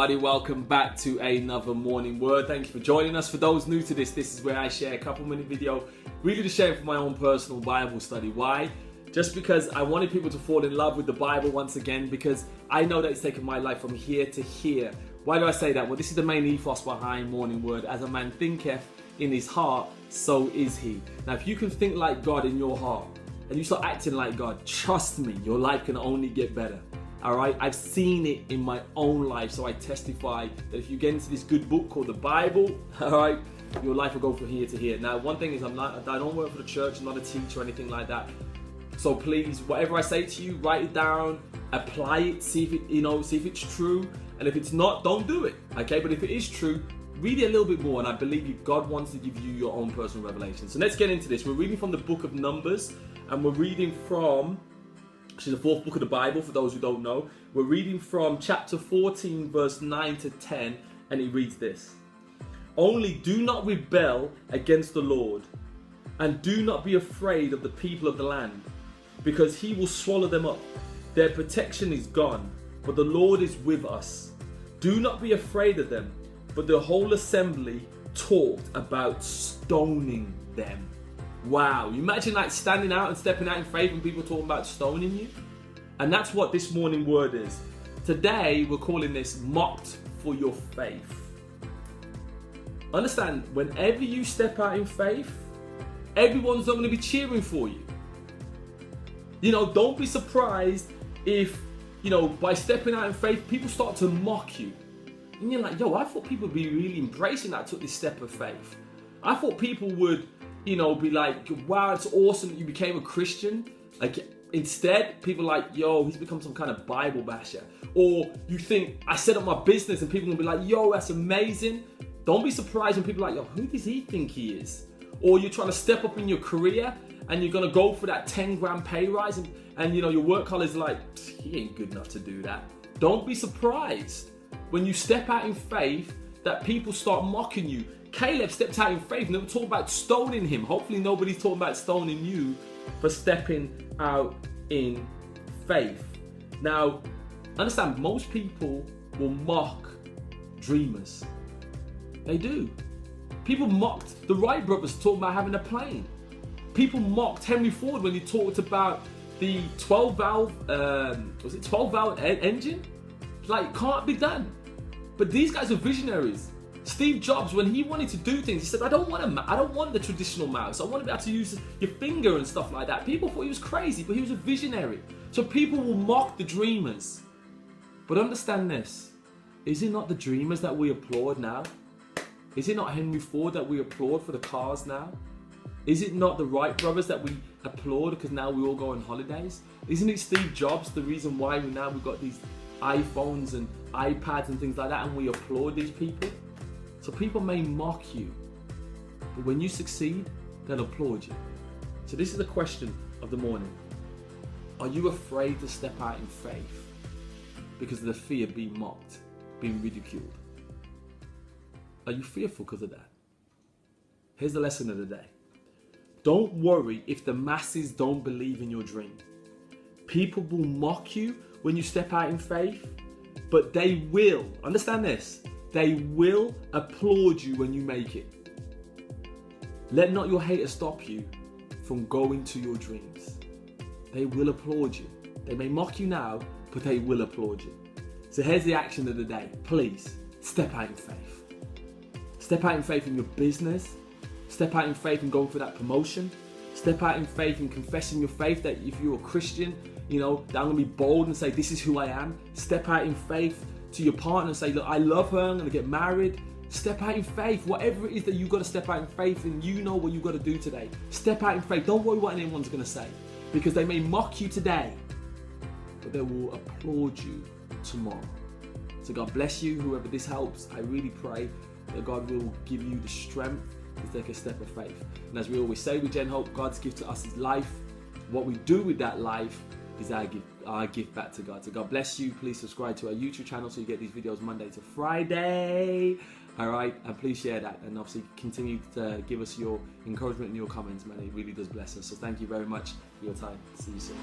everybody, welcome back to another morning word. Thank you for joining us. For those new to this is where I share a couple minute video, really to share for my own personal Bible study. Why? Just because I wanted people to fall in love with the Bible once again, because I know that it's taken my life from here to here. Why do I say that? Well, this is the main ethos behind morning word. As a man thinketh in his heart, so is he. Now, if you can think like God in your heart and you start acting like God, trust me, your life can only get better. All right, I've seen it in my own life, so I testify that if you get into this good book called the Bible, all right, your life will go from here to here. Now, one thing is I don't work for the church, I'm not a teacher or anything like that. So please, whatever I say to you, write it down, apply it, see if it's true, and if it's not, don't do it. Okay, but if it is true, read it a little bit more, and I believe God wants to give you your own personal revelation. So let's get into this. We're reading from the book of Numbers, and we're reading from, which is the fourth book of the Bible, for those who don't know. We're reading from chapter 14, verse 9 to 10, and it reads this. Only do not rebel against the Lord, and do not be afraid of the people of the land, because he will swallow them up. Their protection is gone, but the Lord is with us. Do not be afraid of them. But the whole assembly talked about stoning them. Wow, you imagine like standing out and stepping out in faith and people talking about stoning you? And that's what this morning word is. Today, we're calling this mocked for your faith. Understand, whenever you step out in faith, everyone's not going to be cheering for you. You know, don't be surprised if, by stepping out in faith, people start to mock you. And you're like, I thought people would be really embracing that I took this step of faith. I thought people would, be like, wow, it's awesome that you became a Christian. Like, instead, people are like, he's become some kind of Bible basher. Or you think, I set up my business and people will be like, that's amazing. Don't be surprised when people are like, who does he think he is? Or you're trying to step up in your career and you're going to go for that 10 grand pay rise and your work colleague's like, he ain't good enough to do that. Don't be surprised when you step out in faith that people start mocking you. Caleb stepped out in faith and they were talking about stoning him. Hopefully nobody's talking about stoning you for stepping out in faith. Now, understand, most people will mock dreamers. They do. People mocked the Wright brothers talking about having a plane. People mocked Henry Ford when he talked about the 12 valve engine? Like, can't be done. But these guys are visionaries. Steve Jobs, when he wanted to do things, he said, I don't want the traditional mouse. I want to be able to use your finger and stuff like that. People thought he was crazy, but he was a visionary. So people will mock the dreamers. But understand this. Is it not the dreamers that we applaud now? Is it not Henry Ford that we applaud for the cars now? Is it not the Wright brothers that we applaud because now we all go on holidays? Isn't it Steve Jobs the reason why we've got these iPhones and iPads and things like that, and we applaud these people? So people may mock you, but when you succeed, they'll applaud you. So this is the question of the morning. Are you afraid to step out in faith because of the fear of being mocked, being ridiculed? Are you fearful because of that? Here's the lesson of the day. Don't worry if the masses don't believe in your dream. People will mock you when you step out in faith, but they will, understand this, they will applaud you when you make it. Let not your haters stop you from going to your dreams. They will applaud you. They may mock you now, but they will applaud you. So here's the action of the day. Please, step out in faith. Step out in faith in your business. Step out in faith in going for that promotion. Step out in faith in confessing your faith that if you're a Christian, that I'm going to be bold and say, this is who I am. Step out in faith to your partner and say, look, I love her, I'm going to get married. Step out in faith. Whatever it is that you've got to step out in faith and you know what you've got to do today. Step out in faith. Don't worry what anyone's going to say, because they may mock you today, but they will applaud you tomorrow. So God bless you, whoever this helps. I really pray that God will give you the strength to take a step of faith. And as we always say with Gen Hope, God's gift to us is life. What we do with that life is our gift back to God. So God bless you. Please subscribe to our YouTube channel so you get these videos Monday to Friday. All right, and please share that, and obviously continue to give us your encouragement and your comments, man. It really does bless us. So thank you very much for your time. See you soon.